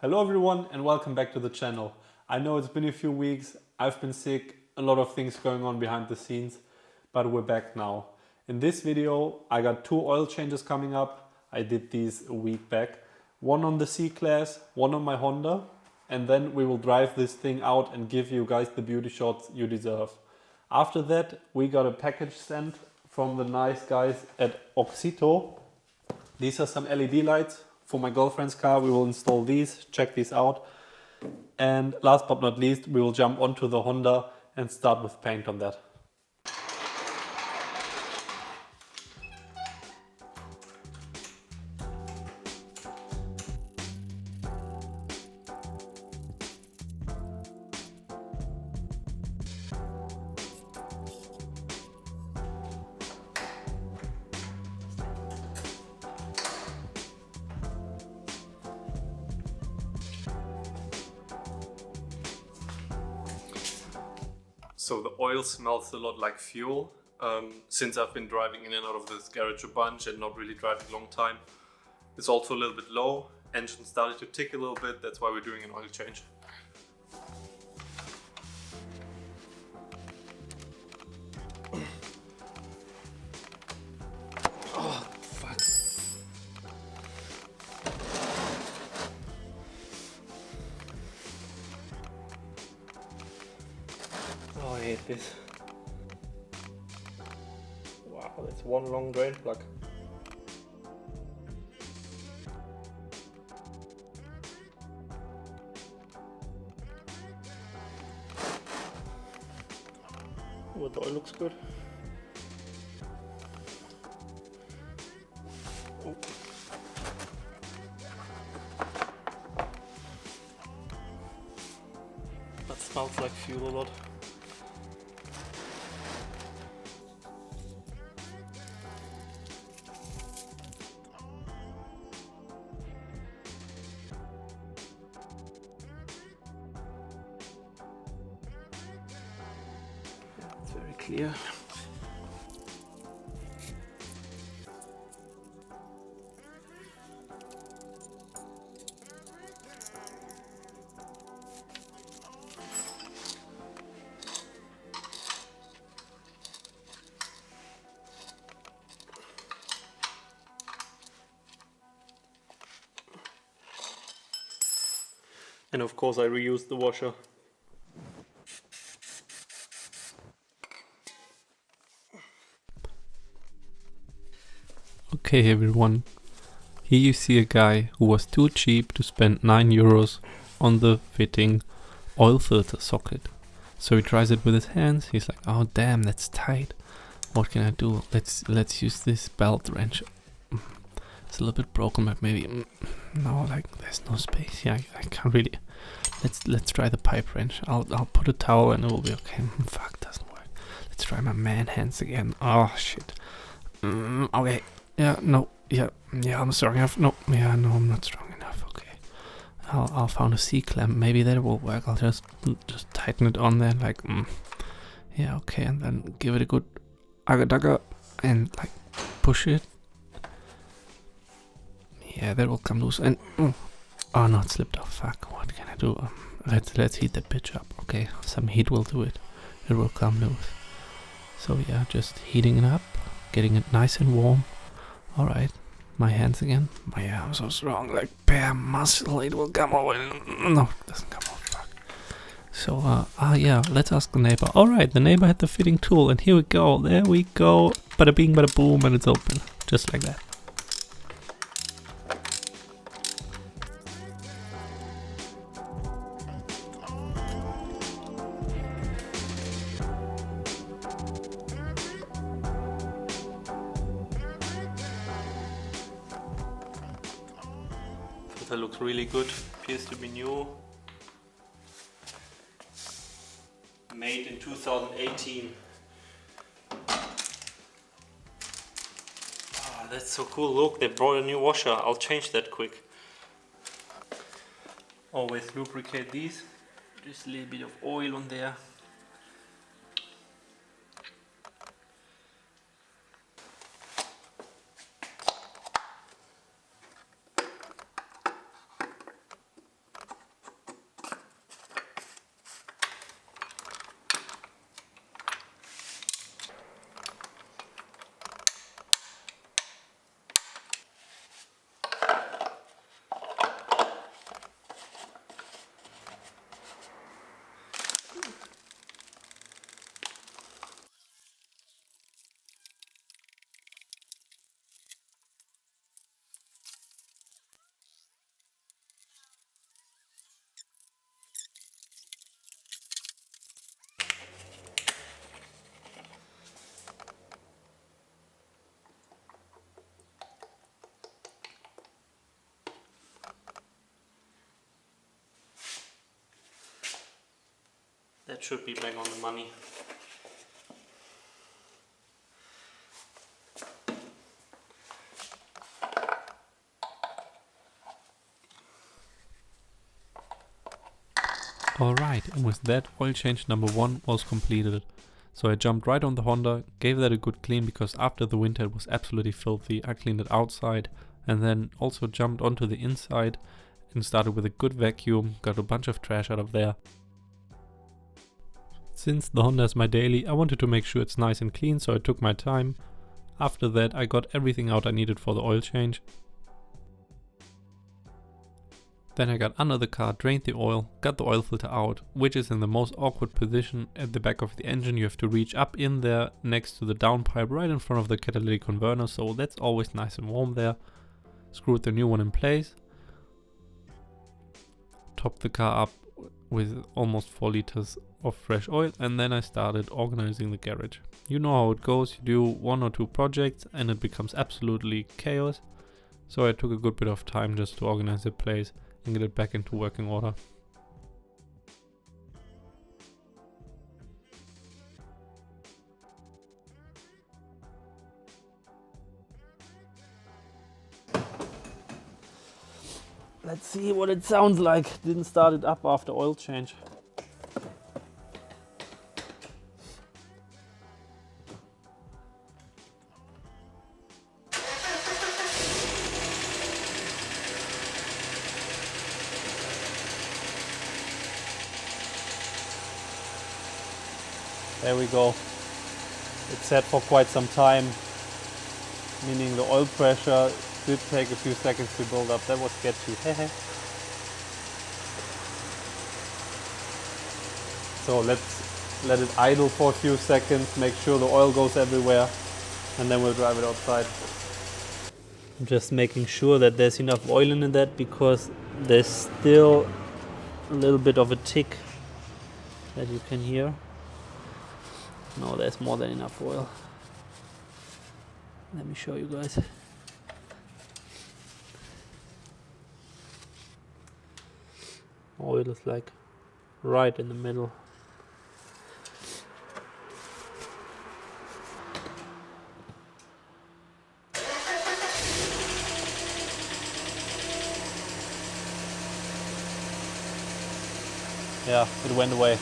Hello everyone and welcome back to the channel. I know it's been a few weeks, I've been sick, a lot of things going on behind the scenes, but we're back now. In this video I got 2 oil changes coming up. I did these a week back. One on the C-Class, one on my Honda, and then we will drive this thing out and give you guys the beauty shots you deserve. After that we got a package sent from the nice guys at AUXITO. These are some LED lights. For my girlfriend's car, we will install these, check these out. And last but not least, we will jump onto the Honda and start with paint on that. So the oil smells a lot like fuel. Since I've been driving in and out of this garage a bunch and not really driving a long time. It's also a little bit low. Engine started to tick a little bit, that's why we're doing an oil change. Oh, fuck. Oh, I hate this. Wow, that's one long drain plug. Oh, the oil looks good. Oh. That smells like fuel a lot. It's very clear. And of course I reused the washer. Okay everyone, here you see a guy who was too cheap to spend 9 euros on the fitting oil filter socket. So he tries it with his hands, he's like, oh damn, that's tight. What can I do? Let's use this belt wrench. It's a little bit broken, but maybe no, like there's no space here. I can't really. Let's try the pipe wrench. I'll put a towel and it will be okay. Fuck, doesn't work. Let's try my man hands again. Oh shit. Okay. Yeah. No. Yeah. I'm strong enough. No. Yeah. No. I'm not strong enough. Okay. I'll find a C clamp. Maybe that will work. I'll just tighten it on there. Like. Yeah. Okay. And then give it a good agga and like push it. Yeah, that will come loose and oh no, it slipped off. Fuck, what can I do? Let's heat that bitch up. Okay, some heat will do it. It will come loose. So yeah, just heating it up, getting it nice and warm. All right, my hands again. My arms so strong, like bare muscle. It will come over. No, it doesn't come off. Fuck. So yeah, let's ask the neighbor. All right, the neighbor had the fitting tool, and here we go. There we go. Bada bing, bada boom, and it's open, just like that. That looks really good, appears to be new. Made in 2018. Ah, that's so cool, look, they brought a new washer. I'll change that quick. Always lubricate these. Just a little bit of oil on there. That should be back on the money. Alright, and with that, oil change number 1 was completed. So I jumped right on the Honda, gave that a good clean because after the winter it was absolutely filthy. I cleaned it outside and then also jumped onto the inside and started with a good vacuum, got a bunch of trash out of there. Since the Honda is my daily, I wanted to make sure it's nice and clean, so I took my time. After that I got everything out I needed for the oil change. Then I got under the car, drained the oil, got the oil filter out, which is in the most awkward position at the back of the engine. You have to reach up in there next to the downpipe right in front of the catalytic converter, so that's always nice and warm there. Screwed the new one in place. Topped the car up with almost 4 liters of fresh oil, and then I started organizing the garage. You know how it goes, you do 1 or 2 projects and it becomes absolutely chaos. So I took a good bit of time just to organize the place and get it back into working order. Let's see what it sounds like. Didn't start it up after oil change. There we go. It's set for quite some time, meaning the oil pressure did take a few seconds to build up. That was sketchy. So let's let it idle for a few seconds, make sure the oil goes everywhere, and then we'll drive it outside. I'm just making sure that there's enough oil in that because there's still a little bit of a tick that you can hear. No, there's more than enough oil. Let me show you guys. Oil is like right in the middle. Yeah, it went away.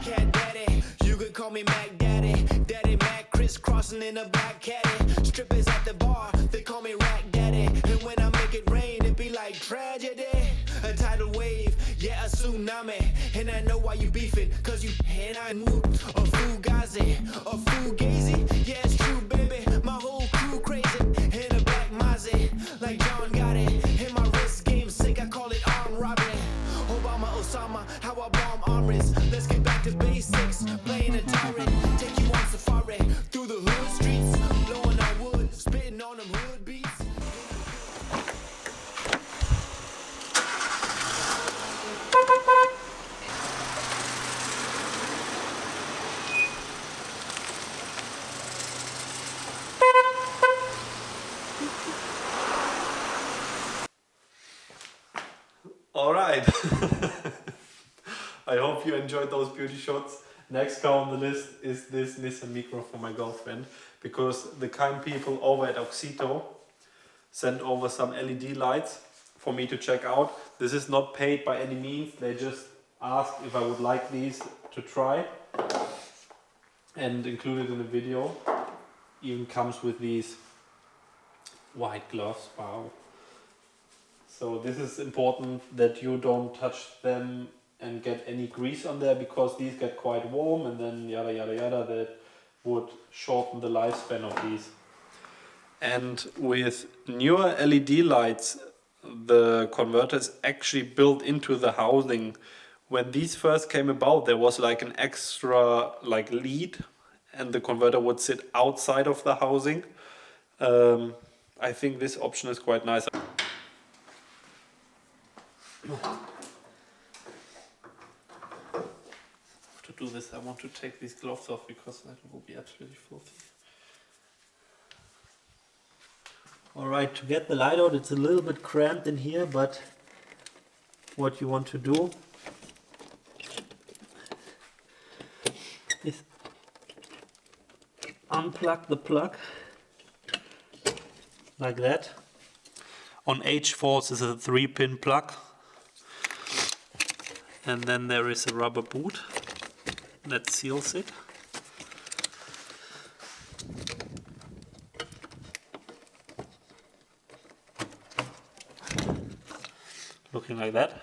Cat daddy, you could call me Mac Daddy. Daddy Mac, crisscrossing in a black caddy. Strippers at the bar, they call me Rack Daddy. And when I make it rain, it be like tragedy. A tidal wave, yeah, a tsunami. And I know why you beefing, cause you and I move. A fugazi, a fugazi. Yeah, it's true, baby. My whole crew crazy. In a black Mozzie, like John got it. And my wrist game sick, I call it armed robbery. Obama, Osama, how I bomb armories. Let's get back to basics. Playing Atari, take you on safari through the hood streets, blowing on wood, spitting on them hood beats. All right. I hope you enjoyed those beauty shots. Next car on the list is this Nissan Micra for my girlfriend, because the kind people over at AUXITO sent over some LED lights for me to check out. This is not paid by any means. They just asked if I would like these to try and include it in the video. even comes with these white gloves. Wow. So this is important that you don't touch them and get any grease on there, because these get quite warm and then yada yada yada, that would shorten the lifespan of these. And with newer LED lights, the converter is actually built into the housing. When these first came about, there was like an extra like lead, and the converter would sit outside of the housing. I think this option is quite nice. To do this, I want to take these gloves off because that will be absolutely filthy. Alright, to get the light out, it's a little bit cramped in here, but what you want to do is unplug the plug like that. On H4s is a 3-pin plug, and then there is a rubber boot that seals it. Looking like that.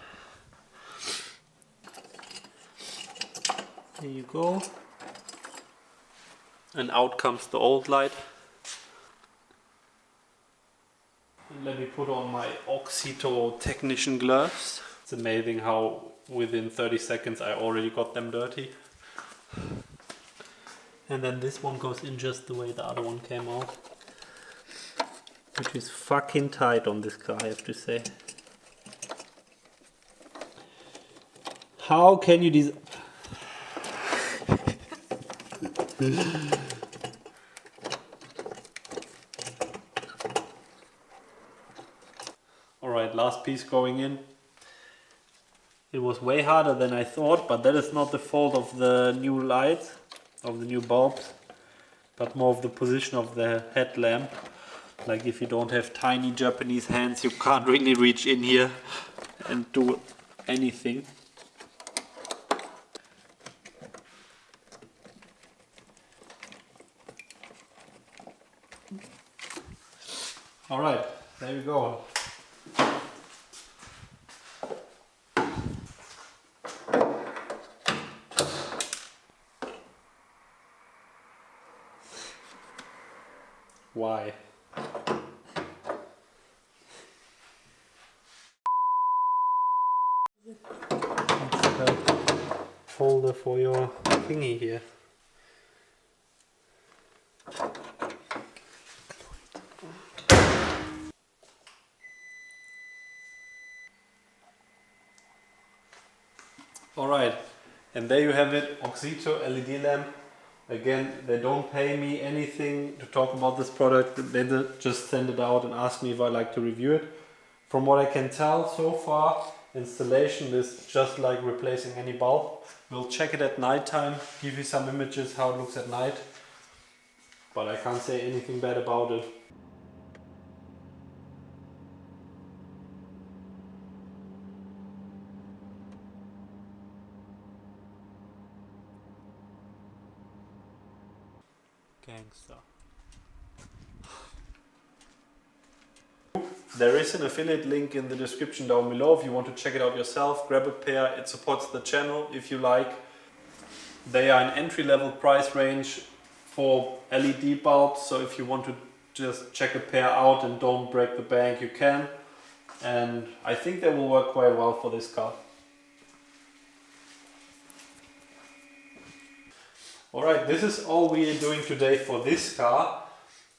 There you go. And out comes the old light. And let me put on my AUXITO technician gloves. It's amazing how within 30 seconds I already got them dirty. And then this one goes in just the way the other one came out. Which is fucking tight on this car, I have to say. How can you Alright, last piece going in. It was way harder than I thought, but that is not the fault of the new lights, of the new bulbs, but more of the position of the headlamp. Like if you don't have tiny Japanese hands, you can't really reach in here and do anything. Alright, there you go. Why? Folder for your thingy here. Alright, and there you have it, AUXITO LED lamp. Again, they don't pay me anything to talk about this product, they just send it out and ask me if I like to review it. From what I can tell so far, installation is just like replacing any bulb. We'll check it at night time, give you some images how it looks at night, but I can't say anything bad about it. Gangster. There is an affiliate link in the description down below if you want to check it out yourself. Grab a pair, it supports the channel if you like. They are an entry-level price range for LED bulbs, so if you want to just check a pair out and don't break the bank, you can. And I think they will work quite well for this car. Alright, this is all we are doing today for this car.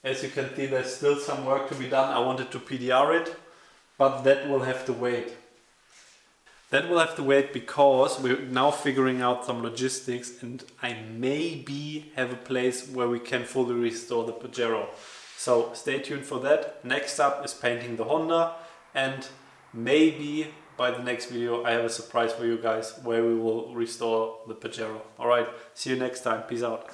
As you can see, there's still some work to be done. I wanted to PDR it, but that will have to wait. That will have to wait because we're now figuring out some logistics, and I maybe have a place where we can fully restore the Pajero. So stay tuned for that. Next up is painting the Honda, and maybe by the next video I have a surprise for you guys where we will restore the Pajero. Alright, see you next time. Peace out.